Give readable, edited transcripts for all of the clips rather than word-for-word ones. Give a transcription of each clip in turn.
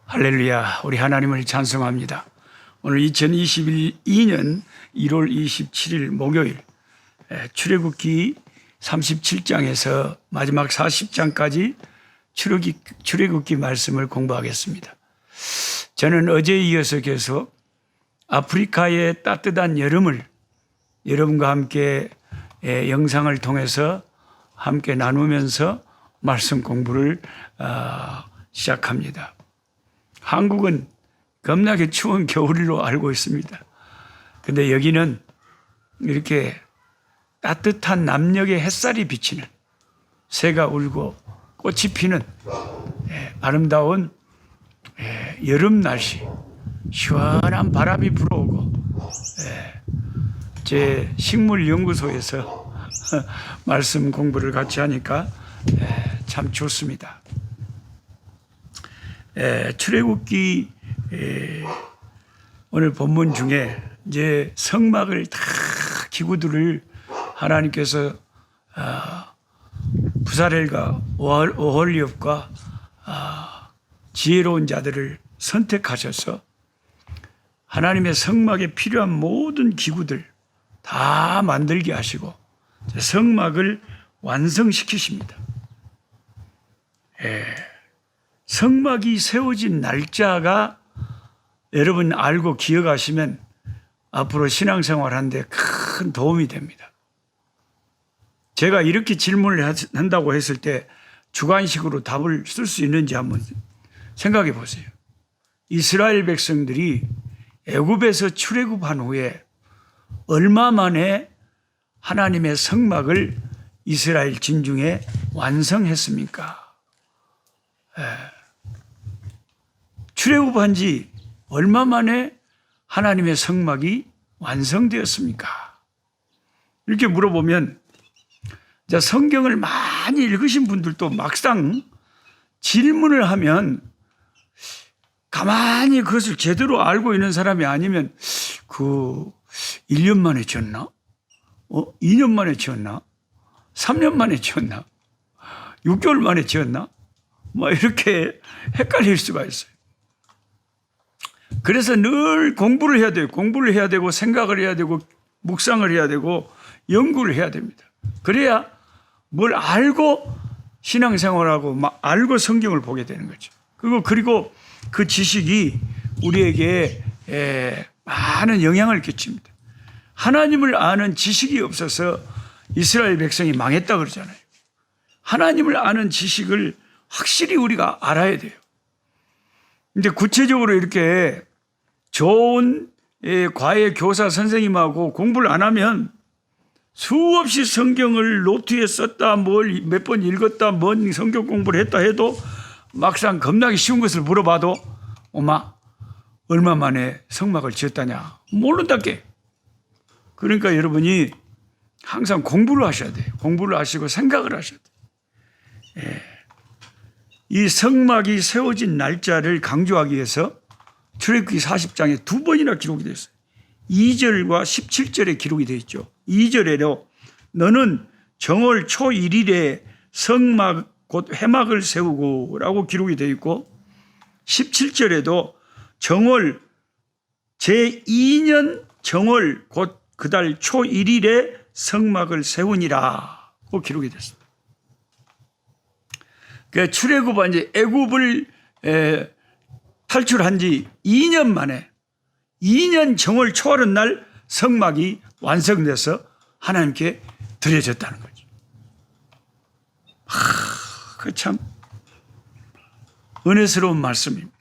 할렐루야, 우리 하나님을 찬송합니다. 오늘 2022년 1월 27일 목요일 출애굽기 37장에서 마지막 40장까지 출애굽기 말씀을 공부하겠습니다. 저는 어제에 이어서 계속 아프리카의 따뜻한 여름을 여러분과 함께 영상을 통해서 함께 나누면서 말씀 공부를 시작합니다. 한국은 겁나게 추운 겨울로 알고 있습니다. 근데 여기는 이렇게 따뜻한 남녘의 햇살이 비치는, 새가 울고 꽃이 피는 아름다운 여름 날씨, 시원한 바람이 불어오고, 제 식물연구소에서 말씀 공부를 같이 하니까 참 좋습니다. 출애굽기 오늘 본문 중에 이제 성막을 다 기구들을 하나님께서 부사렐과 오홀리옵과 지혜로운 자들을 선택하셔서 하나님의 성막에 필요한 모든 기구들 다 만들게 하시고 성막을 완성시키십니다. 성막이 세워진 날짜가 여러분 알고 기억하시면 앞으로 신앙생활 하는데 큰 도움이 됩니다. 제가 이렇게 질문을 한다고 했을 때 주관식으로 답을 쓸 수 있는지 한번 생각해 보세요. 이스라엘 백성들이 애굽에서 출애굽한 후에 얼마 만에 하나님의 성막을 이스라엘 진중에 완성했습니까? 출애굽한 지 얼마 만에 하나님의 성막이 완성되었습니까? 이렇게 물어보면 성경을 많이 읽으신 분들도 막상 질문을 하면 가만히 그것을 제대로 알고 있는 사람이 아니면 1년 만에 지었나? 2년 만에 지었나? 3년 만에 지었나? 6개월 만에 지었나? 이렇게 헷갈릴 수가 있어요. 그래서 늘 공부를 해야 돼요. 공부를 해야 되고 생각을 해야 되고 묵상을 해야 되고 연구를 해야 됩니다. 그래야 뭘 알고 신앙생활하고 알고 성경을 보게 되는 거죠. 그리고 그 지식이 우리에게 많은 영향을 끼칩니다. 하나님을 아는 지식이 없어서 이스라엘 백성이 망했다 그러잖아요. 하나님을 아는 지식을 확실히 우리가 알아야 돼요. 근데 구체적으로 이렇게 좋은 과외 교사 선생님하고 공부를 안 하면 수없이 성경을 노트에 썼다, 뭘 몇 번 읽었다, 뭔 성경 공부를 했다 해도 막상 겁나게 쉬운 것을 물어봐도 엄마 얼마 만에 성막을 지었다냐 모른다께. 그러니까 여러분이 항상 공부를 하셔야 돼요. 공부를 하시고 생각을 하셔야 돼요. 이 성막이 세워진 날짜를 강조하기 위해서 출애굽기 40장에 두 번이나 기록이 되어 있어요. 2절과 17절에 기록이 되어 있죠. 2절에도 너는 정월 초 1일에 성막 곧 회막을 세우고 라고 기록이 되어 있고 17절에도 정월 제2년 정월 곧 그달 초 1일에 성막을 세우니라고 기록이 됐습니다. 그 출애굽한 지 애굽을 탈출한 지 2년 만에 2년 정월 초하는 날 성막이 완성돼서 하나님께 드려졌다는 거죠. 그 참 은혜스러운 말씀입니다.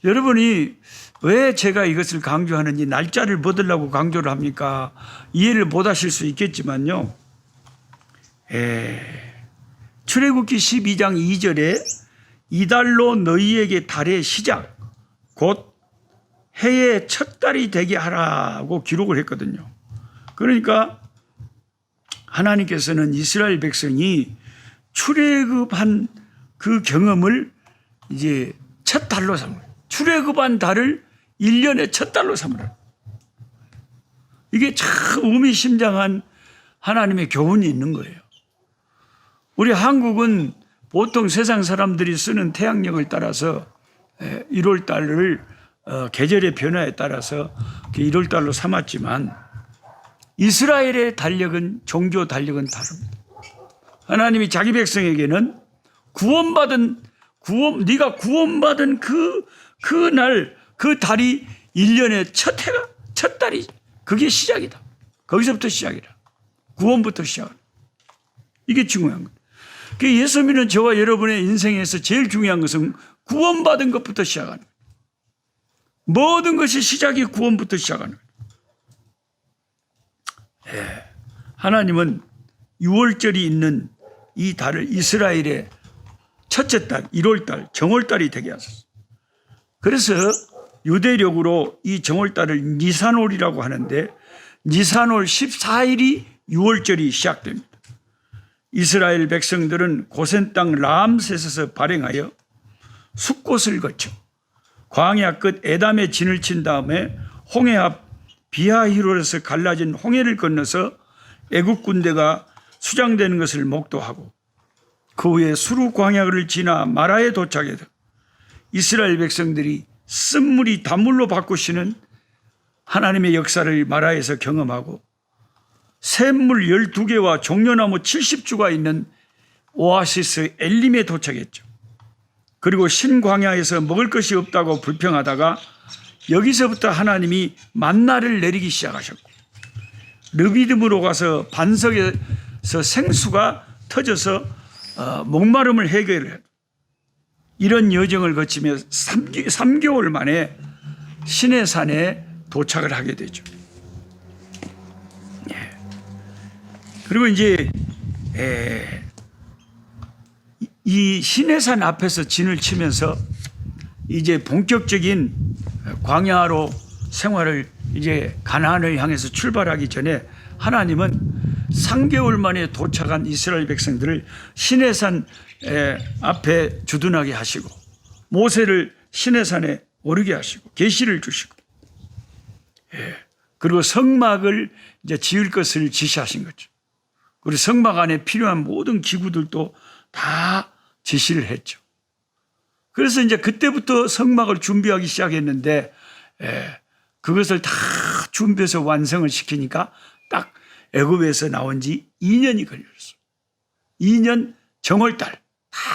여러분이 왜 제가 이것을 강조하는지 날짜를 받으려고 강조를 합니까? 이해를 못 하실 수 있겠지만요. 출애굽기 12장 2절에 이달로 너희에게 달의 시작 곧 해의 첫 달이 되게 하라고 기록을 했거든요. 그러니까 하나님께서는 이스라엘 백성이 출애굽한 그 경험을 이제 첫 달로 삼아요. 출애굽한 달을 1년의 첫 달로 삼으라. 이게 참 의미심장한 하나님의 교훈이 있는 거예요. 우리 한국은 보통 세상 사람들이 쓰는 태양력을 따라서 1월 달을 계절의 변화에 따라서 1월 달로 삼았지만 이스라엘의 달력은 종교 달력은 다릅니다. 하나님이 자기 백성에게는 네가 구원받은 그날 그 달이 1년의 첫 달이 그게 시작이다. 거기서부터 시작이다. 구원부터 시작이다. 이게 중요한 거예요. 예수 믿는 저와 여러분의 인생에서 제일 중요한 것은 구원받은 것부터 시작하는 거예요. 모든 것이 시작이 구원부터 시작하는 거예요. 하나님은 6월절이 있는 이 달을 이스라엘의 첫째 달, 1월달, 정월달이 되게 하셨어요. 그래서 유대력으로 이 정월달을 니산월이라고 하는데 니산월 14일이 6월절이 시작됩니다. 이스라엘 백성들은 고센 땅 람셋에서 발행하여 숫곳을 거쳐 광야 끝 에담의 진을 친 다음에 홍해 앞 비하히롤에서 갈라진 홍해를 건너서 애국 군대가 수장되는 것을 목도하고 그 후에 수르 광야를 지나 마라에 도착해서 이스라엘 백성들이 쓴물이 단물로 바꾸시는 하나님의 역사를 마라에서 경험하고 샘물 12개와 종려나무 70주가 있는 오아시스 엘림에 도착했죠. 그리고 신광야에서 먹을 것이 없다고 불평하다가 여기서부터 하나님이 만나를 내리기 시작하셨고 르비딤으로 가서 반석에서 생수가 터져서 목마름을 해결해요. 이런 여정을 거치며 3개월 만에 시내산에 도착을 하게 되죠. 그리고 이제 이 시내산 앞에서 진을 치면서 이제 본격적인 광야로 생활을 이제 가나안을 향해서 출발하기 전에 하나님은 3개월 만에 도착한 이스라엘 백성들을 시내산 앞에 주둔하게 하시고 모세를 시내산에 오르게 하시고 계시를 주시고 그리고 성막을 이제 지을 것을 지시하신 거죠. 그리고 성막 안에 필요한 모든 기구들도 다 지시를 했죠. 그래서 이제 그때부터 성막을 준비하기 시작했는데 그것을 다 준비해서 완성을 시키니까 딱 애굽에서 나온 지 2년이 걸렸어요. 2년 정월달 다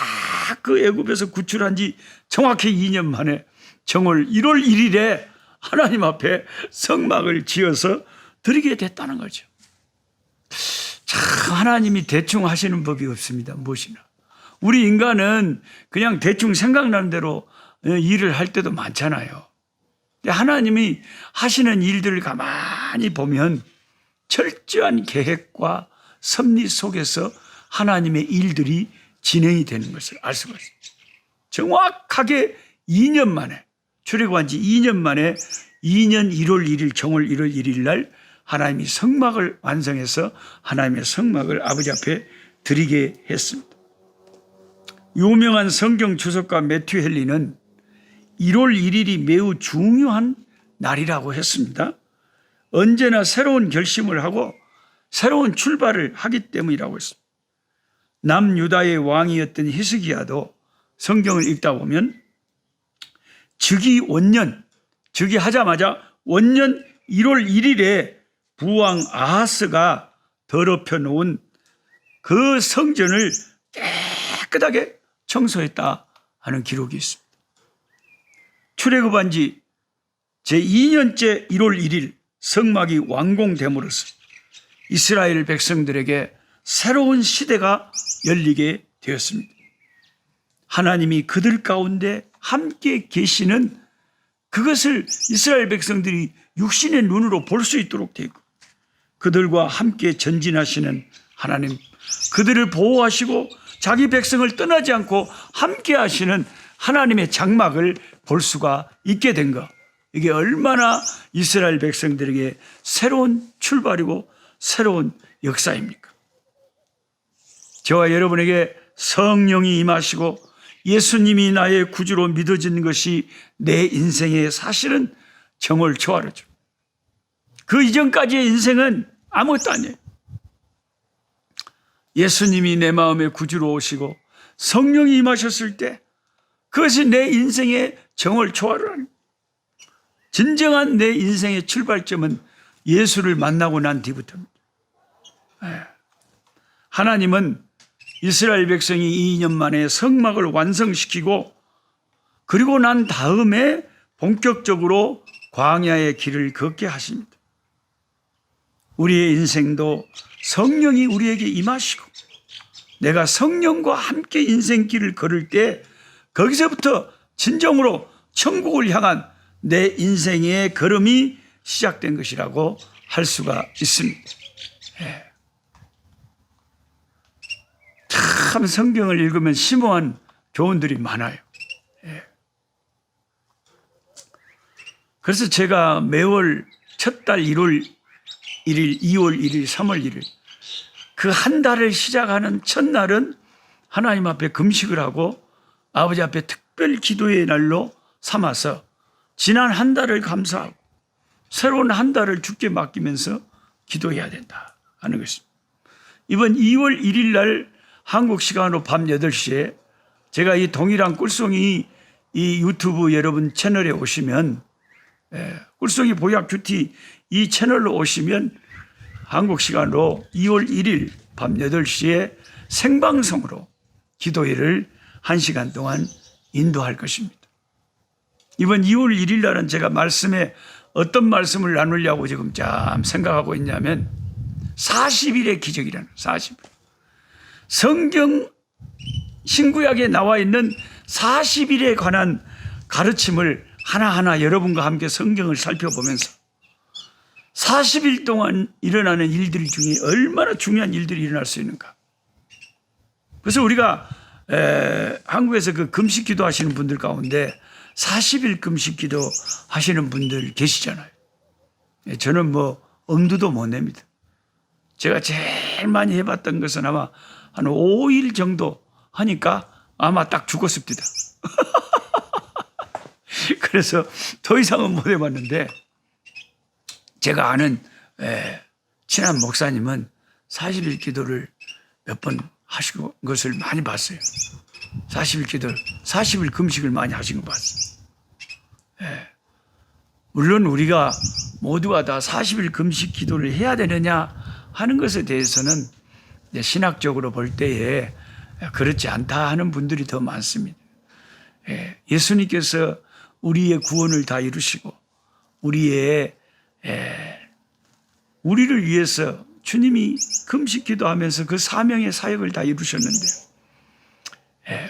그 애굽에서 구출한 지 정확히 2년 만에 정월 1월 1일에 하나님 앞에 성막을 지어서 드리게 됐다는 거죠. 참 하나님이 대충 하시는 법이 없습니다. 무엇이나. 우리 인간은 그냥 대충 생각나는 대로 일을 할 때도 많잖아요. 하나님이 하시는 일들을 가만히 보면 철저한 계획과 섭리 속에서 하나님의 일들이 진행이 되는 것을 알 수가 있습니다. 정확하게 2년 만에 출애굽한 지 2년 만에 2년 1월 1일 정월 1월 1일 날 하나님이 성막을 완성해서 하나님의 성막을 아버지 앞에 드리게 했습니다. 유명한 성경 주석가 매튜 헨리는 1월 1일이 매우 중요한 날이라고 했습니다. 언제나 새로운 결심을 하고 새로운 출발을 하기 때문이라고 했습니다. 남유다의 왕이었던 히스기야도 성경을 읽다 보면 즉위 원년, 즉위하자마자 원년 1월 1일에 부왕 아하스가 더럽혀 놓은 그 성전을 깨끗하게 청소했다 하는 기록이 있습니다. 출애굽한 지 제2년째 1월 1일 성막이 완공됨으로써 이스라엘 백성들에게 새로운 시대가 열리게 되었습니다. 하나님이 그들 가운데 함께 계시는 그것을 이스라엘 백성들이 육신의 눈으로 볼 수 있도록 되고 그들과 함께 전진하시는 하나님, 그들을 보호하시고 자기 백성을 떠나지 않고 함께 하시는 하나님의 장막을 볼 수가 있게 된 것, 이게 얼마나 이스라엘 백성들에게 새로운 출발이고 새로운 역사입니까? 저와 여러분에게 성령이 임하시고 예수님이 나의 구주로 믿어진 것이 내 인생의 사실은 정월 초하루죠. 그 이전까지의 인생은 아무것도 아니에요. 예수님이 내 마음에 구주로 오시고 성령이 임하셨을 때 그것이 내 인생의 정월 초월을 하는 거예요. 진정한 내 인생의 출발점은 예수를 만나고 난 뒤부터입니다. 하나님은 이스라엘 백성이 2년 만에 성막을 완성시키고 그리고 난 다음에 본격적으로 광야의 길을 걷게 하십니다. 우리의 인생도 성령이 우리에게 임하시고 내가 성령과 함께 인생길을 걸을 때 거기서부터 진정으로 천국을 향한 내 인생의 걸음이 시작된 것이라고 할 수가 있습니다. 참 성경을 읽으면 심오한 교훈들이 많아요. 그래서 제가 매월 첫 달 1월 1일, 2월 1일, 3월 1일 그 한 달을 시작하는 첫날은 하나님 앞에 금식을 하고 아버지 앞에 특별 기도의 날로 삼아서 지난 한 달을 감사하고 새로운 한 달을 주께 맡기면서 기도해야 된다 하는 것입니다. 이번 2월 1일 날 한국 시간으로 밤 8시에 제가 이 동일한 꿀송이 이 유튜브 여러분 채널에 오시면 꿀송이 보약 큐티 이 채널로 오시면 한국 시간으로 2월 1일 밤 8시에 생방송으로 기도회를 1시간 동안 인도할 것입니다. 이번 2월 1일 날은 제가 말씀에 어떤 말씀을 나누려고 지금 참 생각하고 있냐면 40일의 기적이라는 40일. 성경 신구약에 나와 있는 40일에 관한 가르침을 하나하나 여러분과 함께 성경을 살펴보면서 40일 동안 일어나는 일들 중에 얼마나 중요한 일들이 일어날 수 있는가. 그래서 우리가 한국에서 그 금식 기도 하시는 분들 가운데 40일 금식 기도 하시는 분들 계시잖아요. 저는 뭐 엄두도 못 냅니다. 제가 제일 많이 해봤던 것은 아마 한 5일 정도 하니까 아마 딱 죽었습니다. 그래서 더 이상은 못 해봤는데 제가 아는 친한 목사님은 40일 기도를 몇 번 하시고 것을 많이 봤어요. 40일 기도를, 40일 금식을 많이 하신 거 봤어요. 물론 우리가 모두가 다 40일 금식 기도를 해야 되느냐 하는 것에 대해서는 신학적으로 볼 때에 그렇지 않다 하는 분들이 더 많습니다. 예수님께서 우리의 구원을 다 이루시고 우리를 위해서 주님이 금식 기도하면서 그 사명의 사역을 다 이루셨는데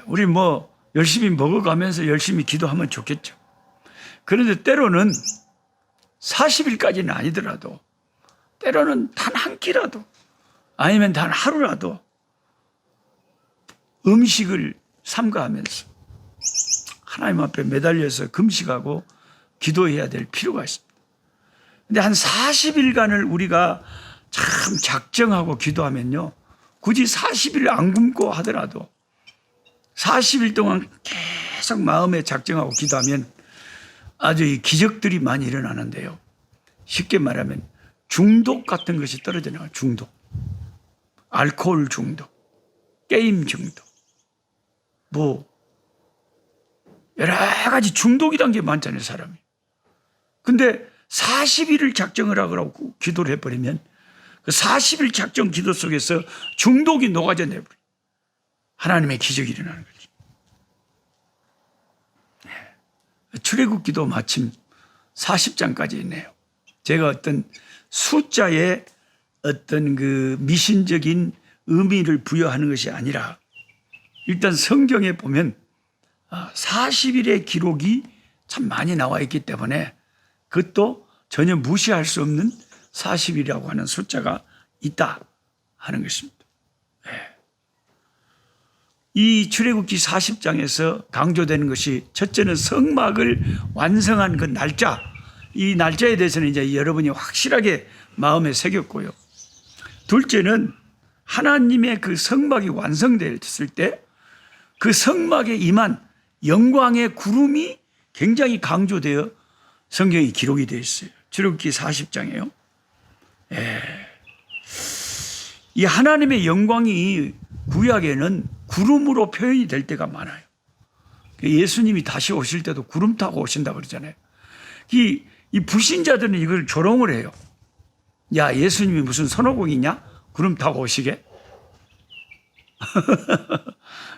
우리 뭐 열심히 먹어가면서 열심히 기도하면 좋겠죠. 그런데 때로는 40일까지는 아니더라도 때로는 단 한 끼라도 아니면 단 하루라도 음식을 삼가하면서 하나님 앞에 매달려서 금식하고 기도해야 될 필요가 있습니다. 근데 한 40일간을 우리가 참 작정하고 기도하면요. 굳이 40일 안 굶고 하더라도 40일 동안 계속 마음에 작정하고 기도하면 아주 이 기적들이 많이 일어나는데요. 쉽게 말하면 중독 같은 것이 떨어져 나가요. 중독. 알코올 중독, 게임 중독, 뭐 여러 가지 중독이란 게 많잖아요, 사람이. 근데 40일을 작정을 하고 기도를 해버리면 그 40일 작정 기도 속에서 중독이 녹아져 내버려요. 하나님의 기적이 일어나는 거죠. 출애굽 기도 마침 40장까지 있네요. 제가 어떤 숫자에 어떤 그 미신적인 의미를 부여하는 것이 아니라 일단 성경에 보면 40일의 기록이 참 많이 나와 있기 때문에 그것도 전혀 무시할 수 없는 40일이라고 하는 숫자가 있다 하는 것입니다. 이 출애굽기 40장에서 강조되는 것이 첫째는 성막을 완성한 그 날짜, 이 날짜에 대해서는 이제 여러분이 확실하게 마음에 새겼고요. 둘째는 하나님의 그 성막이 완성됐을 때 그 성막에 임한 영광의 구름이 굉장히 강조되어 성경이 기록이 되어 있어요. 출애굽기 40장에요. 이 하나님의 영광이 구약에는 구름으로 표현이 될 때가 많아요. 예수님이 다시 오실 때도 구름 타고 오신다고 그러잖아요. 이 불신자들은 이걸 조롱을 해요. 야, 예수님이 무슨 선호공이냐? 구름 타고 오시게?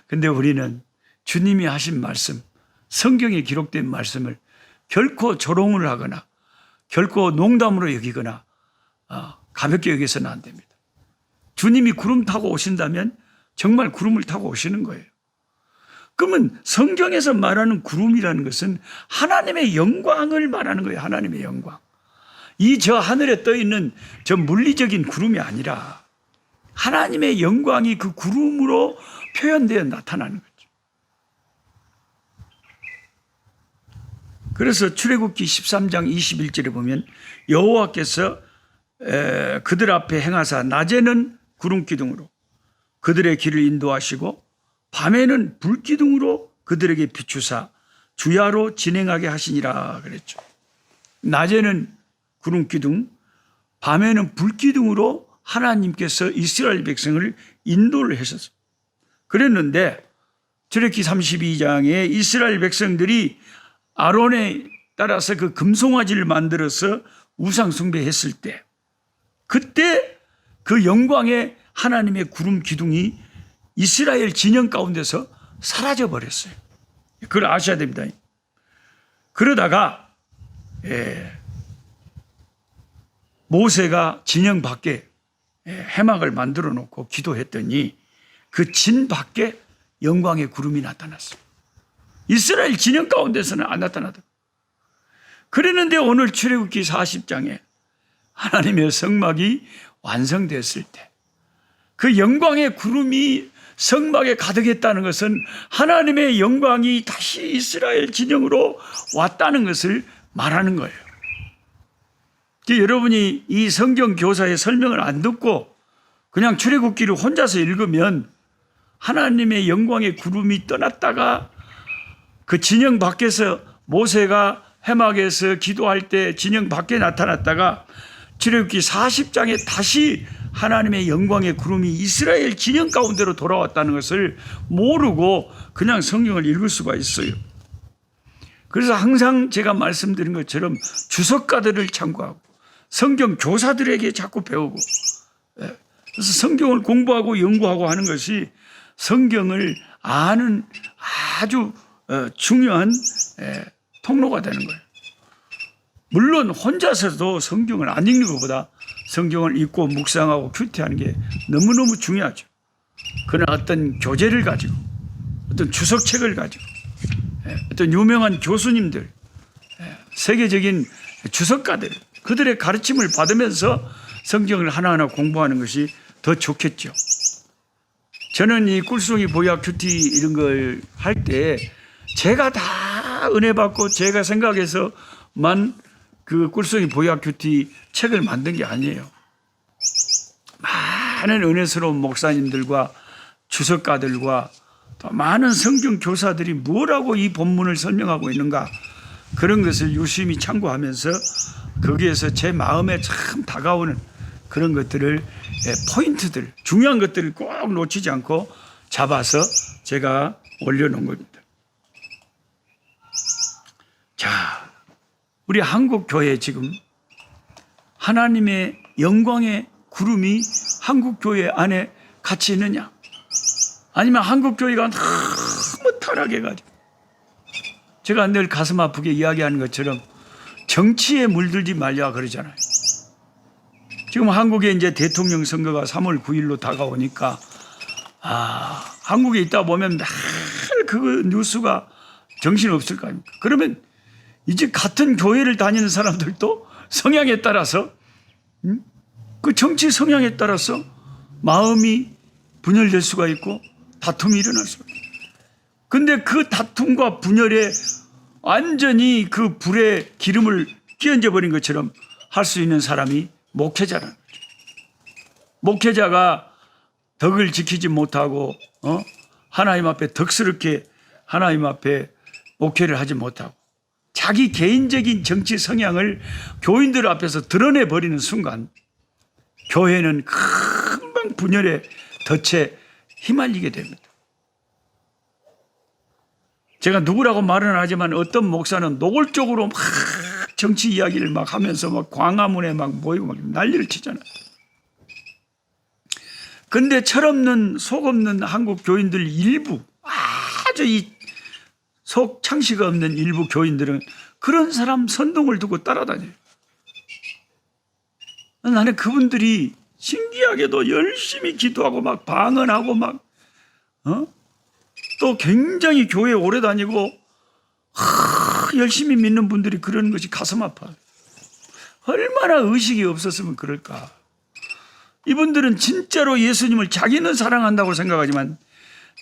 근데 우리는 주님이 하신 말씀, 성경에 기록된 말씀을 결코 조롱을 하거나 결코 농담으로 여기거나 가볍게 여기서는 안 됩니다. 주님이 구름 타고 오신다면 정말 구름을 타고 오시는 거예요. 그러면 성경에서 말하는 구름이라는 것은 하나님의 영광을 말하는 거예요. 하나님의 영광. 이 저 하늘에 떠 있는 저 물리적인 구름이 아니라 하나님의 영광이 그 구름으로 표현되어 나타나는 거죠. 그래서 출애굽기 13장 21절에 보면 여호와께서 그들 앞에 행하사 낮에는 구름 기둥으로 그들의 길을 인도하시고 밤에는 불 기둥으로 그들에게 비추사 주야로 진행하게 하시니라 그랬죠. 낮에는 구름 기둥, 밤에는 불 기둥으로 하나님께서 이스라엘 백성을 인도를 하셨어요. 그랬는데 출애굽기 32장에 이스라엘 백성들이 아론에 따라서 그 금송아지를 만들어서 우상 숭배했을 때 그때 그 영광의 하나님의 구름 기둥이 이스라엘 진영 가운데서 사라져 버렸어요. 그걸 아셔야 됩니다. 그러다가 모세가 진영 밖에 해막을 만들어 놓고 기도했더니 그 진 밖에 영광의 구름이 나타났어요. 이스라엘 진영 가운데서는 안 나타나더라고요. 그랬는데 오늘 출애굽기 40장에 하나님의 성막이 완성됐을 때 그 영광의 구름이 성막에 가득했다는 것은 하나님의 영광이 다시 이스라엘 진영으로 왔다는 것을 말하는 거예요. 여러분이 이 성경 교사의 설명을 안 듣고 그냥 출애굽기를 혼자서 읽으면 하나님의 영광의 구름이 떠났다가 그 진영 밖에서 모세가 해막에서 기도할 때 진영 밖에 나타났다가 출애굽기 40장에 다시 하나님의 영광의 구름이 이스라엘 진영 가운데로 돌아왔다는 것을 모르고 그냥 성경을 읽을 수가 있어요. 그래서 항상 제가 말씀드린 것처럼 주석가들을 참고하고 성경 교사들에게 자꾸 배우고 그래서 성경을 공부하고 연구하고 하는 것이 성경을 아는 아주 중요한 통로가 되는 거예요. 물론 혼자서도 성경을 안 읽는 것보다 성경을 읽고 묵상하고 큐티하는 게 너무너무 중요하죠. 그러나 어떤 교재를 가지고 어떤 주석책을 가지고 어떤 유명한 교수님들, 세계적인 주석가들 그들의 가르침을 받으면서 성경을 하나하나 공부하는 것이 더 좋겠죠. 저는 이 꿀송이 보약 큐티 이런 걸 할 때 제가 다 은혜 받고 제가 생각해서만 그 꿀송이 보약 큐티 책을 만든 게 아니에요. 많은 은혜스러운 목사님들과 주석가들과 또 많은 성경 교사들이 뭐라고 이 본문을 설명하고 있는가 그런 것을 유심히 참고하면서 거기에서 제 마음에 참 다가오는 그런 것들을 포인트들 중요한 것들을 꼭 놓치지 않고 잡아서 제가 올려놓은 겁니다. 자, 우리 한국 교회 지금 하나님의 영광의 구름이 한국 교회 안에 같이 있느냐? 아니면 한국 교회가 너무 타락해가지고 제가 늘 가슴 아프게 이야기하는 것처럼 정치에 물들지 말자 그러잖아요. 지금 한국에 이제 대통령 선거가 3월 9일로 다가오니까 한국에 있다 보면 늘 그 뉴스가 정신없을 거 아닙니까? 그러면 이제 같은 교회를 다니는 사람들도 성향에 따라서 그 정치 성향에 따라서 마음이 분열될 수가 있고 다툼이 일어날 수가 있고 근데 그 다툼과 분열에 완전히 그 불에 기름을 끼얹어 버린 것처럼 할 수 있는 사람이 목회자라는 거죠. 목회자가 덕을 지키지 못하고 하나님 앞에 덕스럽게 하나님 앞에 목회를 하지 못하고 자기 개인적인 정치 성향을 교인들 앞에서 드러내버리는 순간 교회는 금방 분열의 덫에 휘말리게 됩니다. 제가 누구라고 말은 하지만 어떤 목사는 노골적으로 막 정치 이야기를 막 하면서 막 광화문에 막 모이고 막 난리를 치잖아요. 근데 철없는 속 없는 한국 교인들 일부, 아주 이 속 창시가 없는 일부 교인들은 그런 사람 선동을 두고 따라다녀요. 나는 그분들이 신기하게도 열심히 기도하고 막 방언하고 막 또 굉장히 교회 오래 다니고 열심히 믿는 분들이 그러는 것이 가슴 아파요. 얼마나 의식이 없었으면 그럴까. 이분들은 진짜로 예수님을 자기는 사랑한다고 생각하지만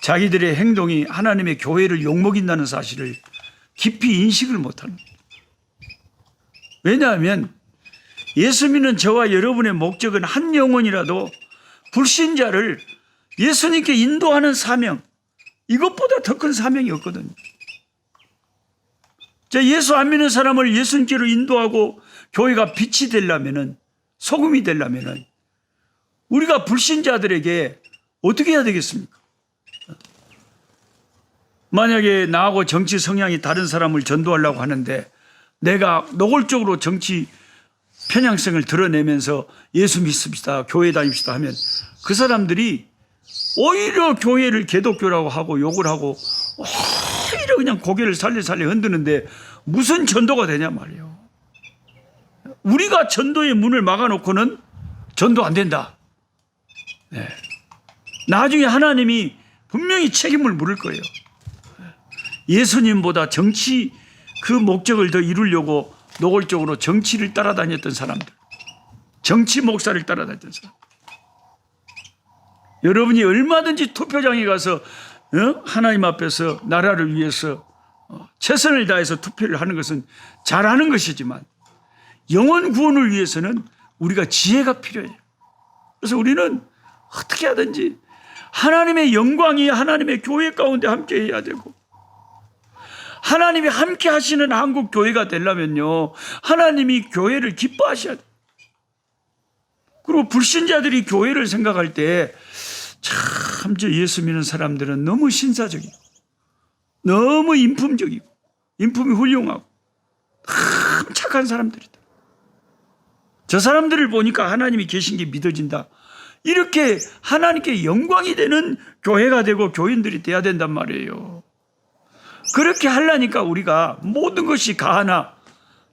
자기들의 행동이 하나님의 교회를 욕먹인다는 사실을 깊이 인식을 못하는 거예요. 왜냐하면 예수 믿는 저와 여러분의 목적은 한 영혼이라도 불신자를 예수님께 인도하는 사명, 이것보다 더 큰 사명이 없거든요. 예수 안 믿는 사람을 예수님께로 인도하고 교회가 빛이 되려면은, 소금이 되려면은 우리가 불신자들에게 어떻게 해야 되겠습니까? 만약에 나하고 정치 성향이 다른 사람을 전도하려고 하는데 내가 노골적으로 정치 편향성을 드러내면서 예수 믿습시다, 교회 다닙시다 하면 그 사람들이 오히려 교회를 개독교라고 하고 욕을 하고 오히려 그냥 고개를 살리살리 흔드는데 무슨 전도가 되냐 말이에요. 우리가 전도의 문을 막아놓고는 전도 안 된다. 네. 나중에 하나님이 분명히 책임을 물을 거예요. 예수님보다 정치 그 목적을 더 이루려고 노골적으로 정치를 따라다녔던 사람들, 정치 목사를 따라다녔던 사람. 여러분이 얼마든지 투표장에 가서 하나님 앞에서 나라를 위해서 최선을 다해서 투표를 하는 것은 잘하는 것이지만 영혼 구원을 위해서는 우리가 지혜가 필요해요. 그래서 우리는 어떻게 하든지 하나님의 영광이 하나님의 교회 가운데 함께 해야 되고, 하나님이 함께 하시는 한국 교회가 되려면요, 하나님이 교회를 기뻐하셔야 돼요. 그리고 불신자들이 교회를 생각할 때 참 저 예수 믿는 사람들은 너무 신사적이고 너무 인품적이고 인품이 훌륭하고 참 착한 사람들이다. 저 사람들을 보니까 하나님이 계신 게 믿어진다. 이렇게 하나님께 영광이 되는 교회가 되고 교인들이 돼야 된단 말이에요. 그렇게 하려니까 우리가 모든 것이 가하나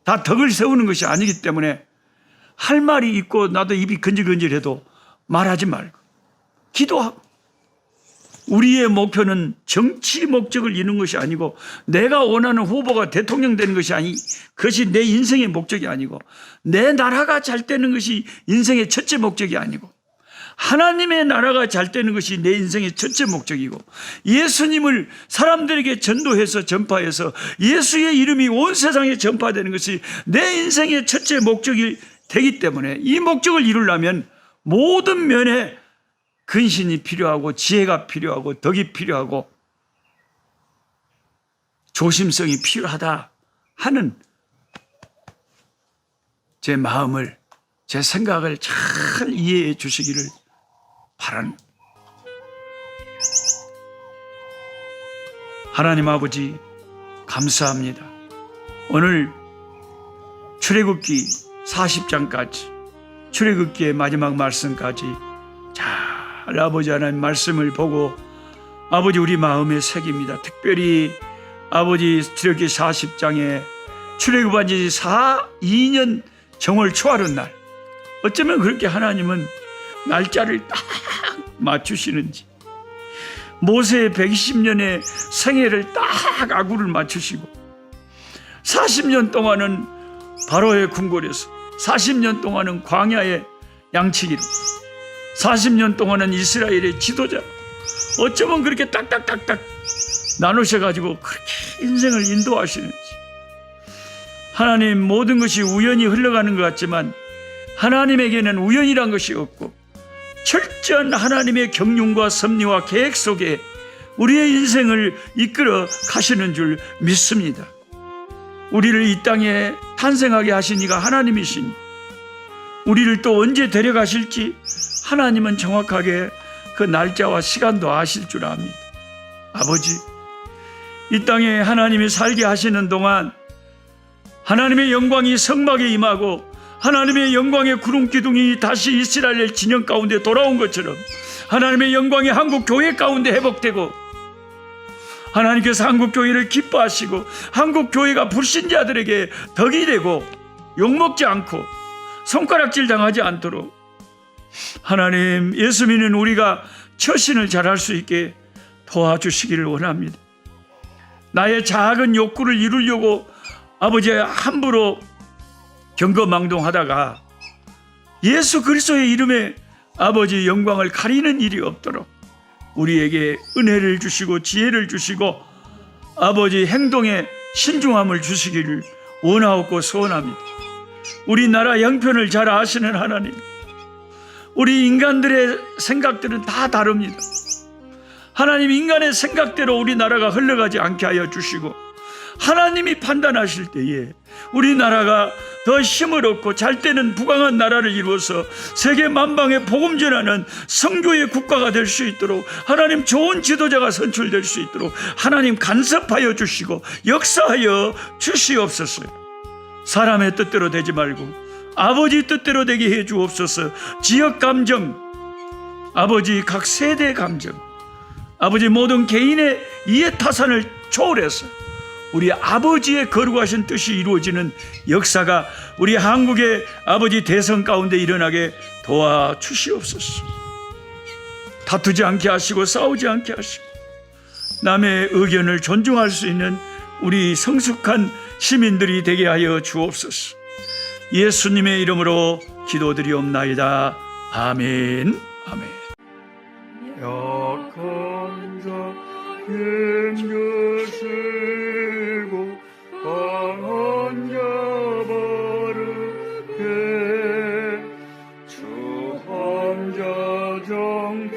다 덕을 세우는 것이 아니기 때문에 할 말이 있고 나도 입이 건질건질해도 말하지 말고 기도하고, 우리의 목표는 정치 목적을 이루는 것이 아니고 내가 원하는 후보가 대통령 되는 것이 그것이 내 인생의 목적이 아니고 내 나라가 잘 되는 것이 인생의 첫째 목적이 아니고 하나님의 나라가 잘 되는 것이 내 인생의 첫째 목적이고 예수님을 사람들에게 전도해서 전파해서 예수의 이름이 온 세상에 전파되는 것이 내 인생의 첫째 목적이 되기 때문에 이 목적을 이루려면 모든 면에 근신이 필요하고 지혜가 필요하고 덕이 필요하고 조심성이 필요하다 하는 제 마음을, 제 생각을 잘 이해해 주시기를 바랍니다. 하나님 아버지 감사합니다. 오늘 출애굽기 40장까지 출애굽기의 마지막 말씀까지 잘 아버지 하나님 말씀을 보고 아버지 우리 마음에 새깁니다. 특별히 아버지 출애굽기 40장에 출애굽한 지 2년 정월 초하룻 날, 어쩌면 그렇게 하나님은 날짜를 딱 맞추시는지, 모세의 120년의 생애를 딱 아구를 맞추시고 40년 동안은 바로의 궁궐에서, 40년 동안은 광야의 양치기로, 40년 동안은 이스라엘의 지도자, 어쩌면 그렇게 딱딱딱딱 나누셔가지고 그렇게 인생을 인도하시는지. 하나님, 모든 것이 우연히 흘러가는 것 같지만 하나님에게는 우연이란 것이 없고 철저한 하나님의 경륜과 섭리와 계획 속에 우리의 인생을 이끌어 가시는 줄 믿습니다. 우리를 이 땅에 탄생하게 하신 이가 하나님이시니 우리를 또 언제 데려가실지 하나님은 정확하게 그 날짜와 시간도 아실 줄 압니다. 아버지, 이 땅에 하나님이 살게 하시는 동안 하나님의 영광이 성막에 임하고 하나님의 영광의 구름기둥이 다시 이스라엘 진영 가운데 돌아온 것처럼 하나님의 영광이 한국교회 가운데 회복되고 하나님께서 한국교회를 기뻐하시고 한국교회가 불신자들에게 덕이 되고 욕먹지 않고 손가락질 당하지 않도록 하나님, 예수 믿는 우리가 처신을 잘할 수 있게 도와주시기를 원합니다. 나의 작은 욕구를 이루려고 아버지 함부로 경거망동하다가 예수 그리스도의 이름에 아버지 영광을 가리는 일이 없도록 우리에게 은혜를 주시고 지혜를 주시고 아버지 행동에 신중함을 주시기를 원하옵고 소원합니다. 우리나라 형편을 잘 아시는 하나님, 우리 인간들의 생각들은 다 다릅니다. 하나님, 인간의 생각대로 우리나라가 흘러가지 않게 하여 주시고 하나님이 판단하실 때에 우리나라가 더 힘을 얻고 잘 되는 부강한 나라를 이루어서 세계 만방에 복음 전하는 선교의 국가가 될 수 있도록 하나님, 좋은 지도자가 선출될 수 있도록 하나님 간섭하여 주시고 역사하여 주시옵소서. 사람의 뜻대로 되지 말고 아버지 뜻대로 되게 해 주옵소서. 지역 감정, 아버지 각 세대 감정, 아버지 모든 개인의 이해 타산을 초월해서 우리 아버지의 거룩하신 뜻이 이루어지는 역사가 우리 한국의 아버지 대선 가운데 일어나게 도와주시옵소서. 다투지 않게 하시고 싸우지 않게 하시고 남의 의견을 존중할 수 있는 우리 성숙한 시민들이 되게 하여 주옵소서. 예수님의 이름으로 기도드리옵나이다. 아멘. 아멘. 약한 자 힘주시고 강한 자 바르게 주한 자 정케